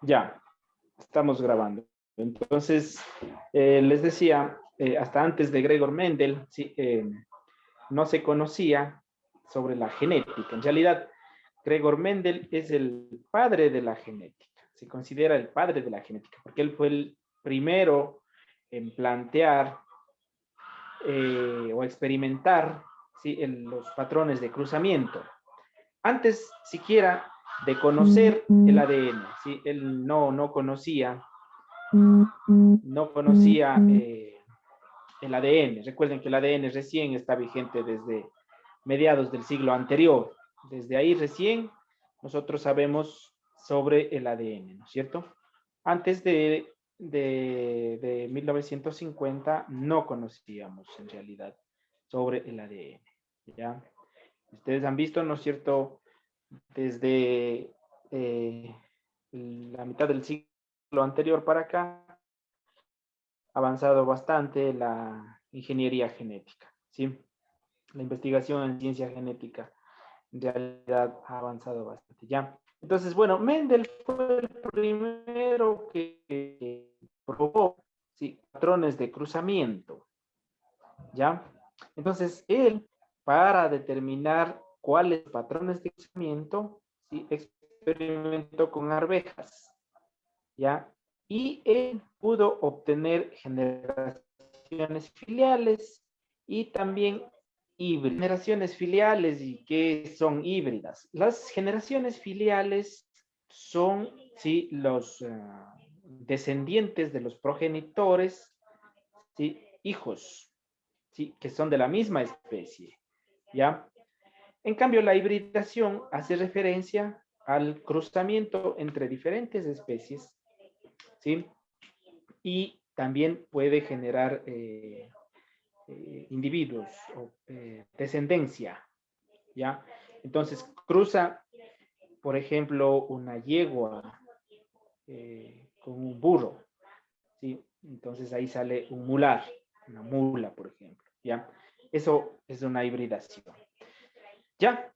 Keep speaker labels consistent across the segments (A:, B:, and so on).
A: Ya, estamos grabando. Entonces, les decía, hasta antes de Gregor Mendel, sí, no se conocía sobre la genética. En realidad, Gregor Mendel es el padre de la genética. Se considera el padre de la genética, porque él fue el primero en plantear o experimentar, ¿sí?, los patrones de cruzamiento. Antes siquiera de conocer el ADN, ¿sí? Él no conocía el ADN. Recuerden que el ADN recién está vigente desde mediados del siglo anterior. Desde ahí recién nosotros sabemos sobre el ADN, ¿no es cierto? Antes de 1950 no conocíamos en realidad sobre el ADN, ¿ya? Ustedes han visto, ¿no es cierto?, desde la mitad del siglo anterior para acá, ha avanzado bastante la ingeniería genética, ¿sí? La investigación en ciencia genética en realidad ha avanzado bastante, ¿ya? Entonces, bueno, Mendel fue el primero que probó, ¿sí?, patrones de cruzamiento, ¿ya? Entonces, él, para determinar cuáles patrones de cruzamiento, ¿sí?, experimentó con arvejas, ¿ya? Y él pudo obtener generaciones filiales y también híbridas. Generaciones filiales, ¿y qué son híbridas? Las generaciones filiales son, ¿sí?, los descendientes de los progenitores, ¿sí?, hijos, ¿sí?, que son de la misma especie, ¿ya? En cambio, la hibridación hace referencia al cruzamiento entre diferentes especies, ¿sí? Y también puede generar individuos o descendencia, ¿ya? Entonces, cruza, por ejemplo, una yegua con un burro, ¿sí? Entonces ahí sale un mular, una mula, por ejemplo, ¿ya? Eso es una hibridación. ¿Ya?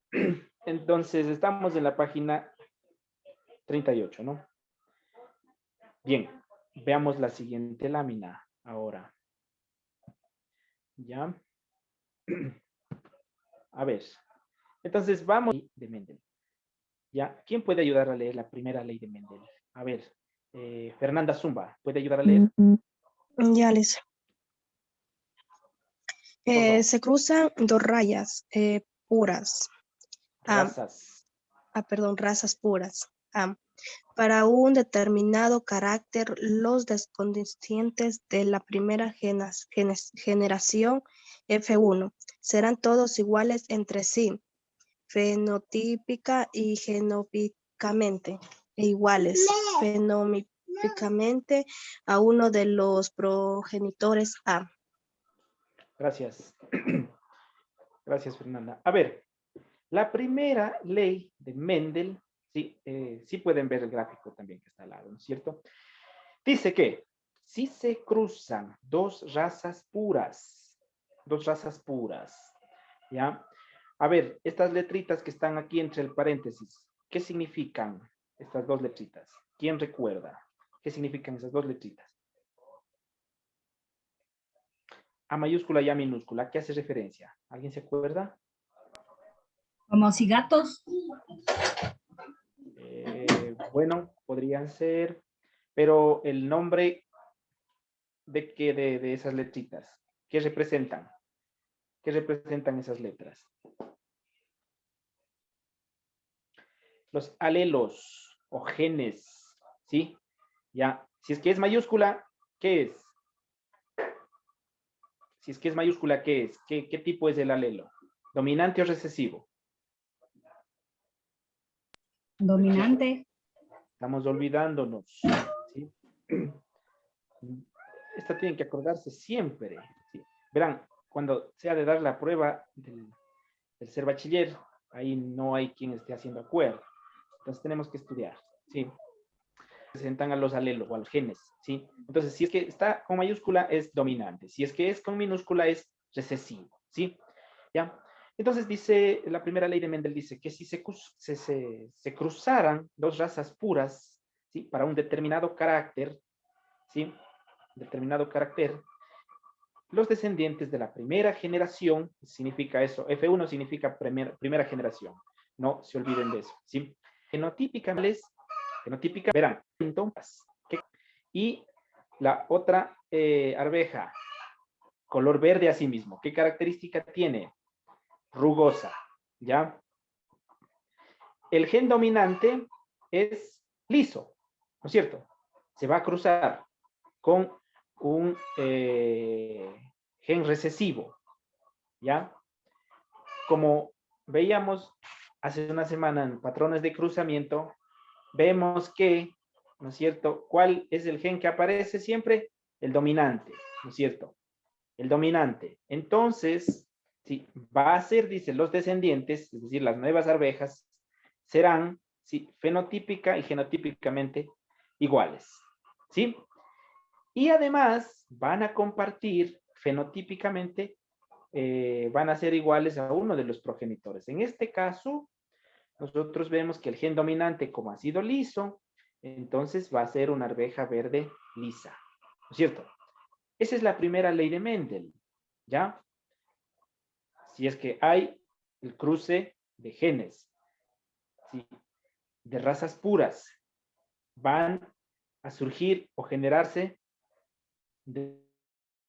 A: Entonces, estamos en la página 38, ¿no? Bien, veamos la siguiente lámina ahora. ¿Ya? A ver. Entonces, vamos a la ley de Mendel. ¿Ya? ¿Quién puede ayudar a leer la primera ley de Mendel? A ver, Fernanda Zumba, ¿puede ayudar a leer?
B: Ya, Liz.
A: Por favor.
B: Se cruzan dos rayas puras.
A: Razas.
B: Razas puras. Para un determinado carácter, los descendientes de la primera generación F1 serán todos iguales entre sí, fenotípica y genómicamente, e iguales fenómicamente a uno de los progenitores A.
A: Gracias. Gracias, Fernanda. A ver, la primera ley de Mendel, sí, sí pueden ver el gráfico también que está al lado, ¿no es cierto? Dice que si se cruzan dos razas puras, ¿ya? A ver, estas letritas que están aquí entre el paréntesis, ¿qué significan estas dos letritas? ¿Quién recuerda? ¿Qué significan esas dos letritas? A mayúscula y a minúscula, ¿a qué hace referencia? ¿Alguien se acuerda?
C: Como cigatos.
A: Bueno, podrían ser, pero el nombre de qué de esas letritas, ¿qué representan? ¿Qué representan esas letras? Los alelos o genes, ¿sí? Ya, si es que es mayúscula, ¿qué es? Si es que es mayúscula, ¿qué es? ¿Qué tipo es el alelo? ¿Dominante o recesivo?
C: Dominante.
A: Estamos olvidándonos, ¿sí? Esta tienen que acordarse siempre, ¿sí? Verán, cuando sea de dar la prueba del ser bachiller, ahí no hay quien esté haciendo acuerdo. Entonces tenemos que estudiar, ¿sí? Presentan a los alelos o a los genes, ¿sí? Entonces, si es que está con mayúscula, es dominante. Si es que es con minúscula, es recesivo, ¿sí? ¿Ya? Entonces dice, la primera ley de Mendel dice que si se cruzaran dos razas puras, ¿sí? Para un determinado carácter, ¿sí? Determinado carácter, los descendientes de la primera generación, significa eso, F1 significa primera generación, no se olviden de eso, ¿sí? Genotípicamente, verán, entonces, y la otra arveja, color verde asimismo, ¿qué característica tiene? Rugosa, ¿ya? El gen dominante es liso, ¿no es cierto? Se va a cruzar con un gen recesivo, ¿ya? Como veíamos hace una semana en patrones de cruzamiento, vemos que, ¿no es cierto? ¿Cuál es el gen que aparece siempre? El dominante, ¿no es cierto? El dominante. Entonces, sí, va a ser, dice, los descendientes, es decir, las nuevas arvejas, serán, sí, fenotípica y genotípicamente iguales, ¿sí? Y además van a compartir fenotípicamente, van a ser iguales a uno de los progenitores. En este caso, nosotros vemos que el gen dominante, como ha sido liso, entonces va a ser una arveja verde lisa, ¿no es cierto? Esa es la primera ley de Mendel, ¿ya? Si es que hay el cruce de genes, ¿sí? De razas puras, van a surgir o generarse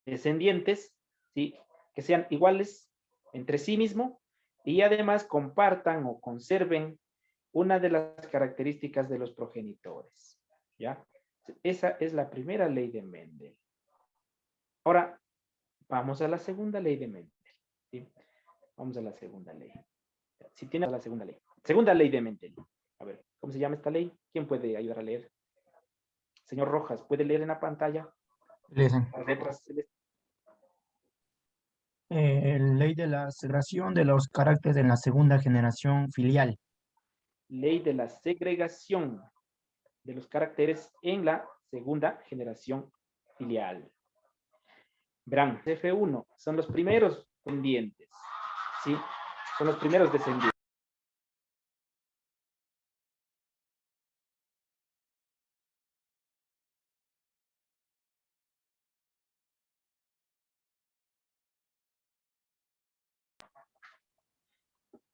A: descendientes, ¿sí? Que sean iguales entre sí mismo y además compartan o conserven una de las características de los progenitores, ¿ya? Esa es la primera ley de Mendel. Ahora, vamos a la segunda ley de Mendel, ¿sí? Vamos a la segunda ley. Si tienes la segunda ley. Segunda ley de Mendel. A ver, ¿cómo se llama esta ley? ¿Quién puede ayudar a leer? Señor Rojas, ¿puede leer en la pantalla?
D: Listen.
A: Las letras celestes.
D: Ley de la segregación de los caracteres en la segunda generación filial.
A: Ley de la segregación de los caracteres en la segunda generación filial. Verán, F1 son los primeros descendientes, ¿sí? Son los primeros descendientes.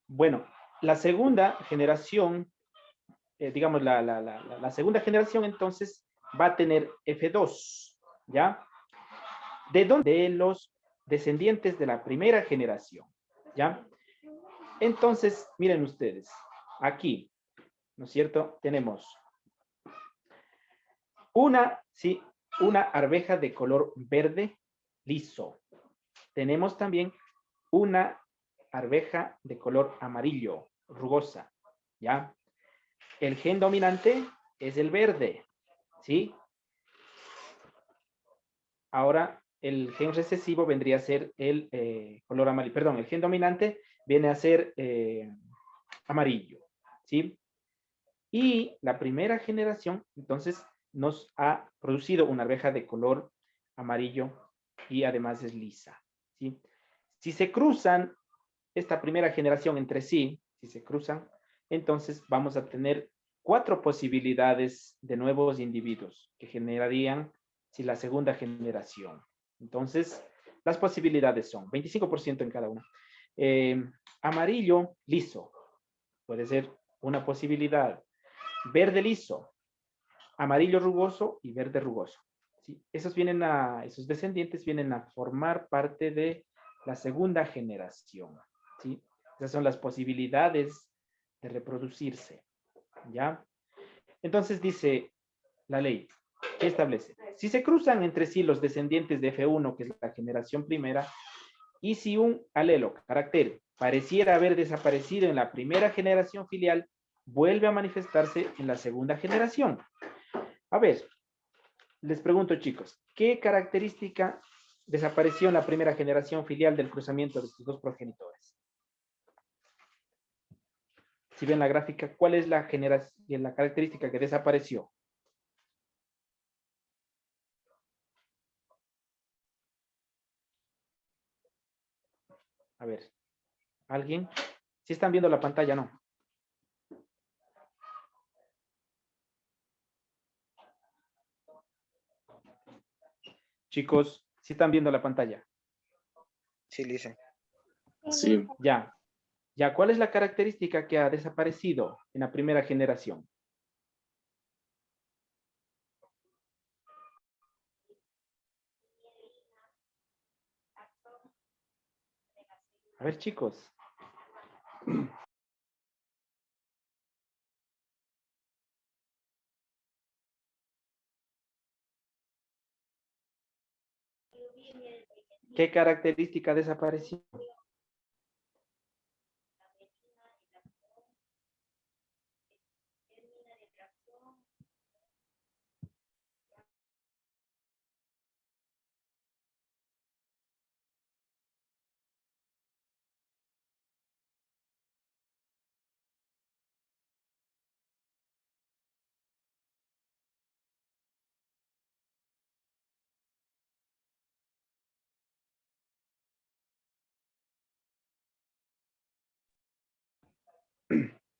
A: Bueno, la segunda generación, digamos, la segunda generación entonces va a tener F2, ¿ya? ¿De dónde? De los descendientes de la primera generación, ¿ya? Entonces, miren ustedes, aquí, ¿no es cierto? Tenemos sí, una arveja de color verde liso. Tenemos también una arveja de color amarillo, rugosa, ¿ya? El gen dominante es el verde, ¿sí? Ahora, el gen recesivo vendría a ser el color amarillo. Perdón, el gen dominante viene a ser amarillo, ¿sí? Y la primera generación, entonces, nos ha producido una arveja de color amarillo y además es lisa, ¿sí? Si se cruzan esta primera generación entre sí, si se cruzan, entonces vamos a tener 4 posibilidades de nuevos individuos que generarían si la segunda generación. Entonces, las posibilidades son 25% en cada una. Amarillo liso, puede ser una posibilidad. Verde liso, amarillo rugoso y verde rugoso. ¿Sí? Esos descendientes vienen a formar parte de la segunda generación. ¿Sí? Esas son las posibilidades de reproducirse. ¿Ya? Entonces dice la ley, ¿qué establece? Si se cruzan entre sí los descendientes de F1, que es la generación primera, y si un alelo, carácter, pareciera haber desaparecido en la primera generación filial, vuelve a manifestarse en la segunda generación. A ver, les pregunto, chicos, ¿qué característica desapareció en la primera generación filial del cruzamiento de estos dos progenitores? Si ven la gráfica, ¿cuál es la característica que desapareció? A ver, ¿alguien? Si están viendo la pantalla, no. Chicos, ¿sí están viendo la pantalla?
E: Sí, Lice.
F: Sí.
A: Ya. Ya, ¿cuál es la característica que ha desaparecido en la primera generación? A ver, chicos. ¿Qué característica desapareció?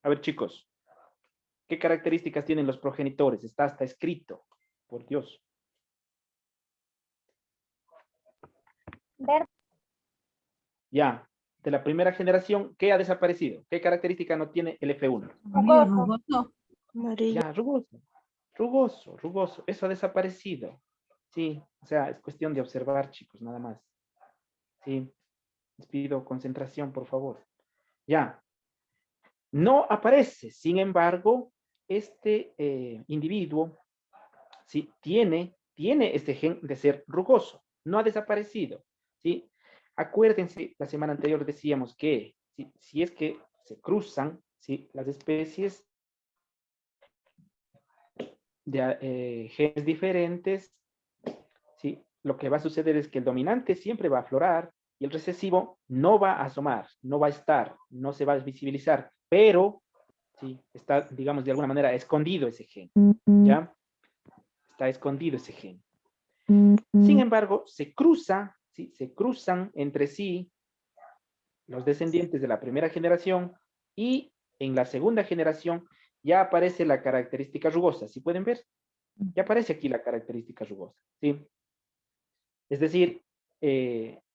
A: A ver, chicos. ¿Qué características tienen los progenitores? Está hasta escrito. Por Dios.
G: Verde.
A: Ya. De la primera generación, ¿qué ha desaparecido? ¿Qué característica no tiene el F1?
C: Amarillo, rugoso.
B: Amarillo.
A: Ya, rugoso. Rugoso, rugoso. Eso ha desaparecido. Sí, o sea, es cuestión de observar, chicos, nada más. Sí. Les pido concentración, por favor. Ya. No aparece, sin embargo, este individuo, ¿sí? tiene este gen de ser rugoso. No ha desaparecido. ¿Sí? Acuérdense, la semana anterior decíamos que si es que se cruzan, ¿sí? las especies de genes diferentes, ¿sí? lo que va a suceder es que el dominante siempre va a aflorar y el recesivo no va a asomar, no va a estar, no se va a visibilizar, pero ¿sí? está, digamos, de alguna manera escondido ese gen, ¿ya? Está escondido ese gen. Sin embargo, se cruza, ¿sí? Se cruzan entre sí los descendientes de la primera generación y en la segunda generación ya aparece la característica rugosa, ¿sí pueden ver? Ya aparece aquí la característica rugosa, ¿sí? Es decir,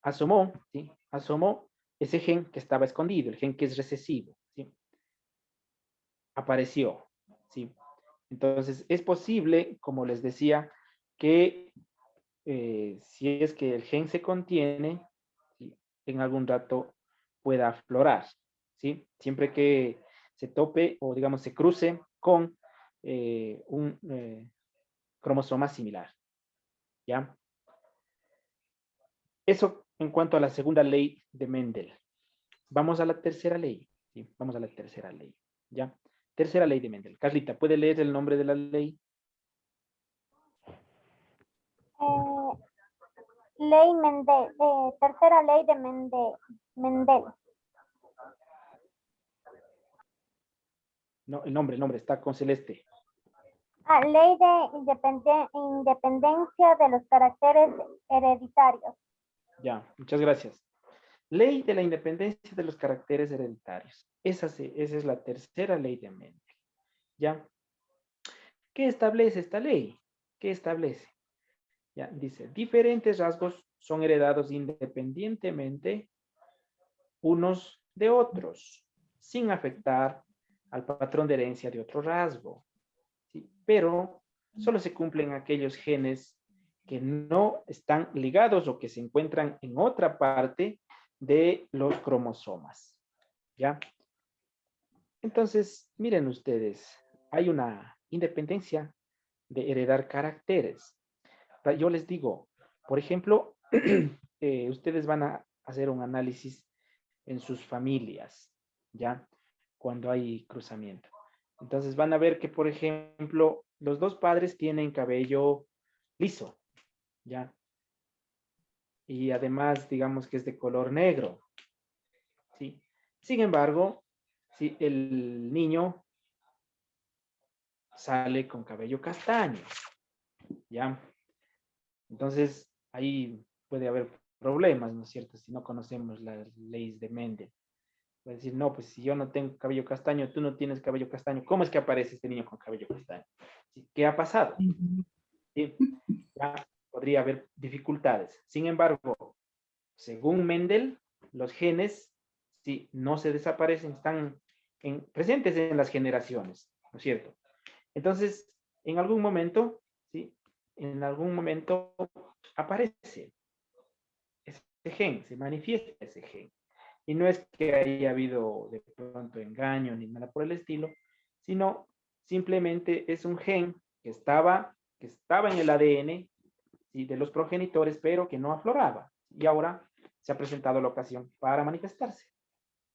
A: asomó, ¿sí? Asomó ese gen que estaba escondido, el gen que es recesivo, ¿sí? Apareció, ¿sí? Entonces, es posible, como les decía, que si es que el gen se contiene, ¿sí? en algún rato pueda aflorar, ¿sí? Siempre que se tope o, digamos, se cruce con un cromosoma similar, ¿ya? Eso en cuanto a la segunda ley de Mendel. Vamos a la tercera ley, ¿sí? Vamos a la tercera ley, ¿ya? Tercera ley de Mendel. Carlita, ¿puede leer el nombre de la ley?
G: Ley Mendel, tercera ley de Mendel.
A: No, el nombre está con celeste.
G: Ley de independencia de los caracteres hereditarios.
A: Ya, muchas gracias. Ley de la independencia de los caracteres hereditarios. Esa es la tercera ley de Mendel. ¿Ya? ¿Qué establece esta ley? ¿Qué establece? Ya, dice, diferentes rasgos son heredados independientemente unos de otros, sin afectar al patrón de herencia de otro rasgo. ¿Sí? Pero solo se cumplen aquellos genes que no están ligados o que se encuentran en otra parte de los cromosomas. ¿Ya? Entonces, miren ustedes, hay una independencia de heredar caracteres. Yo les digo, por ejemplo, ustedes van a hacer un análisis en sus familias, ¿ya? Cuando hay cruzamiento. Entonces van a ver que, por ejemplo, los dos padres tienen cabello liso, ¿ya? Y además, digamos que es de color negro, ¿sí? Sin embargo, si el niño sale con cabello castaño, ¿ya? Entonces, ahí puede haber problemas, ¿no es cierto? Si no conocemos las leyes de Mendel. Va a decir, no, pues si yo no tengo cabello castaño, tú no tienes cabello castaño, ¿cómo es que aparece este niño con cabello castaño? ¿Sí? ¿Qué ha pasado? ¿Sí? ¿Ya? podría haber dificultades. Sin embargo, según Mendel, los genes, sí, no se desaparecen, están presentes en las generaciones, ¿no es cierto? Entonces, en algún momento, ¿sí? En algún momento aparece ese gen, se manifiesta ese gen. Y no es que haya habido de pronto engaño ni nada por el estilo, sino simplemente es un gen que estaba en el ADN, ¿sí? De los progenitores, pero que no afloraba. Y ahora se ha presentado la ocasión para manifestarse.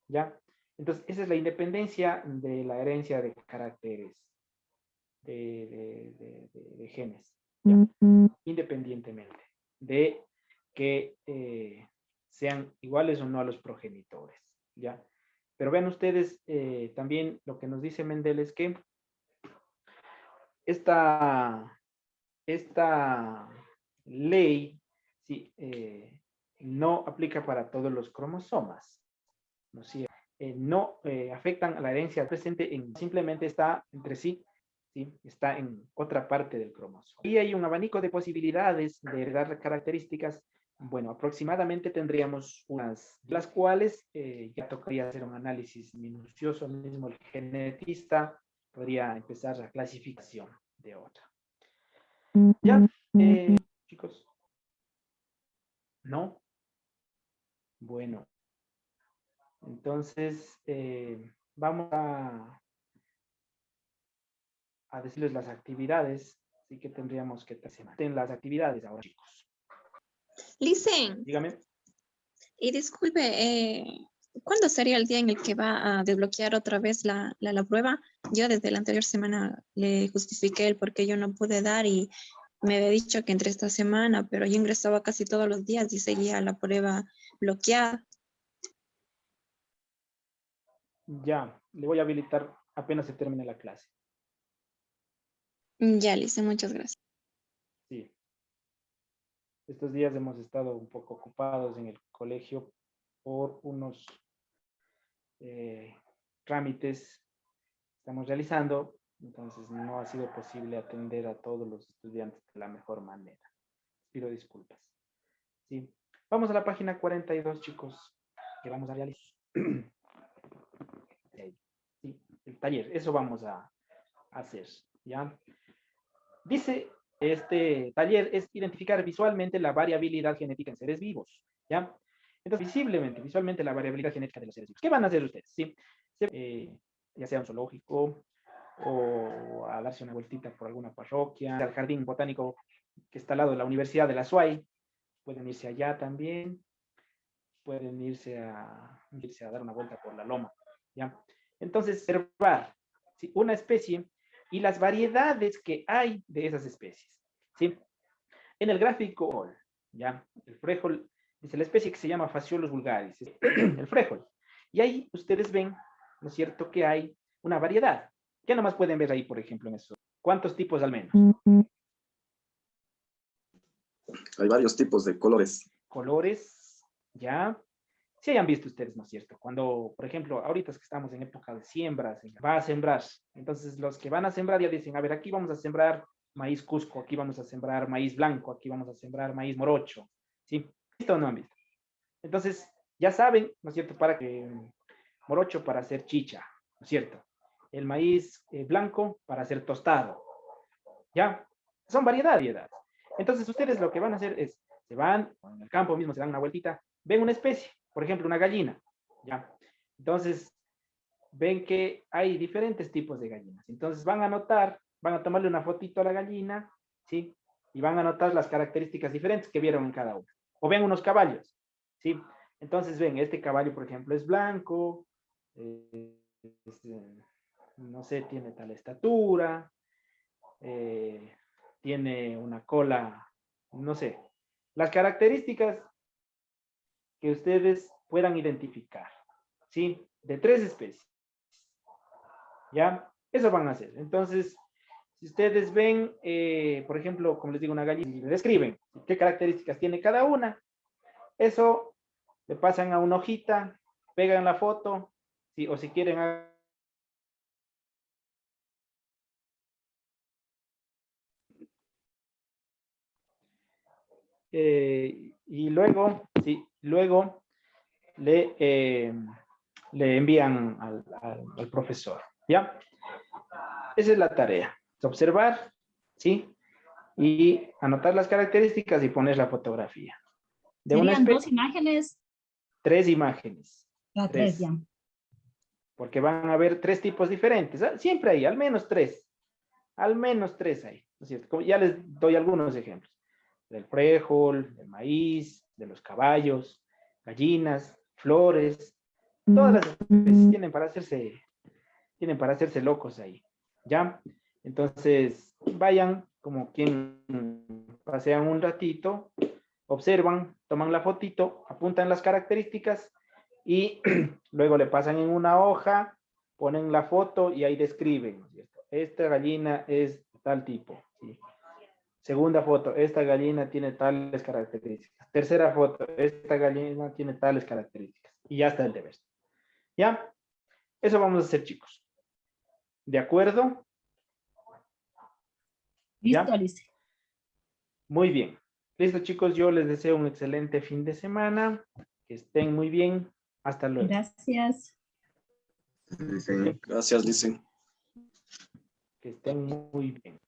A: ¿Ya? Entonces, esa es la independencia de la herencia de caracteres, de genes, ¿ya? Independientemente de que sean iguales o no a los progenitores, ¿ya? Pero vean ustedes, también lo que nos dice Mendel es que esta ley, sí, no aplica para todos los cromosomas, ¿no es cierto? No afectan a la herencia presente, simplemente está entre sí, ¿sí? Está en otra parte del cromosoma. Y hay un abanico de posibilidades de heredar características. Bueno, aproximadamente tendríamos unas, las cuales ya tocaría hacer un análisis minucioso, mismo el genetista podría empezar la clasificación de otra. ¿Ya? Chicos. ¿No? Bueno. Entonces, vamos a decirles las actividades, así que tendríamos que hacer las actividades ahora, chicos.
F: Listen,
A: Dígame.
F: y disculpe, ¿cuándo sería el día en el que va a desbloquear otra vez la prueba? Yo desde la anterior semana le justifiqué el por qué yo no pude dar y me había dicho que entre esta semana, pero yo ingresaba casi todos los días y seguía la prueba bloqueada.
A: Ya, le voy a habilitar apenas se termine la clase.
F: Ya, Listen, muchas gracias.
A: Sí. Estos días hemos estado un poco ocupados en el colegio por unos trámites que estamos realizando, entonces no ha sido posible atender a todos los estudiantes de la mejor manera. Pido disculpas. Sí. Vamos a la página 42, chicos, que vamos a realizar. Sí, el taller, eso vamos a hacer, ¿ya? Dice, este taller es identificar visualmente la variabilidad genética en seres vivos, ¿ya? Entonces, visualmente la variabilidad genética de los seres vivos. ¿Qué van a hacer ustedes? ¿Sí? Ya sea un zoológico o a darse una vueltita por alguna parroquia, al jardín botánico que está al lado de la Universidad de la SUAY, pueden irse allá también, pueden irse a dar una vuelta por la loma, ¿ya? Entonces, observar, ¿sí? Una especie y las variedades que hay de esas especies, ¿sí? En el gráfico, ¿ya? El frijol, dice la especie que se llama Phaseolus vulgaris, el frijol. Y ahí ustedes ven, ¿no es cierto?, que hay una variedad. ¿Qué nomás pueden ver ahí, por ejemplo, en eso? ¿Cuántos tipos al menos?
H: Hay varios tipos de colores.
A: Colores, ¿ya? Si hayan visto ustedes, ¿no es cierto? Cuando, por ejemplo, ahorita es que estamos en época de siembras, va a sembrar. Entonces, los que van a sembrar ya dicen, a ver, aquí vamos a sembrar maíz cusco, aquí vamos a sembrar maíz blanco, aquí vamos a sembrar maíz morocho. ¿Sí? ¿Visto o no han visto? Entonces, ya saben, ¿no es cierto? Para que morocho para hacer chicha, ¿no es cierto? El maíz blanco para hacer tostado. ¿Ya? Son variedades. Entonces, ustedes lo que van a hacer es, se van, en el campo mismo se dan una vueltita, ven una especie, por ejemplo, una gallina, ¿ya? Entonces, ven que hay diferentes tipos de gallinas. Entonces, van a tomarle una fotito a la gallina, ¿sí? Y van a notar las características diferentes que vieron en cada una. O ven unos caballos, ¿sí? Entonces, ven, este caballo, por ejemplo, es blanco, no sé, tiene tal estatura, tiene una cola, no sé, las características que ustedes puedan identificar, ¿sí? De 3 especies, ¿ya? Eso van a hacer. Entonces, si ustedes ven, por ejemplo, como les digo, una gallina, y le describen qué características tiene cada una, eso le pasan a una hojita, pegan la foto, ¿sí? O si quieren y luego, sí, luego le envían al profesor, ¿ya? Esa es la tarea, observar, ¿sí? Y anotar las características y poner la fotografía. De una
C: Serían 2
A: especie,
C: imágenes.
A: 3 imágenes.
C: Ah, 3 ya.
A: Porque van a haber 3 tipos diferentes. Siempre hay, al menos 3. Al menos 3 hay, ¿no es cierto? Como ya les doy algunos ejemplos. Del frijol, del maíz, de los caballos, gallinas, flores. Todas las especies tienen para hacerse locos ahí. ¿Ya? Entonces, vayan como quien pasean un ratito, observan, toman la fotito, apuntan las características y luego le pasan en una hoja, ponen la foto y ahí describen, ¿no es cierto? Esta gallina es tal tipo, ¿sí? Segunda foto, esta gallina tiene tales características. Tercera foto, esta gallina tiene tales características. Y ya está el deber. ¿Ya? Eso vamos a hacer, chicos. ¿De acuerdo? ¿Ya?
C: Listo, Alice.
A: Muy bien. Listo, chicos. Yo les deseo un excelente fin de semana. Que estén muy bien. Hasta luego.
C: Gracias.
H: Gracias, Lice.
A: Que estén muy bien.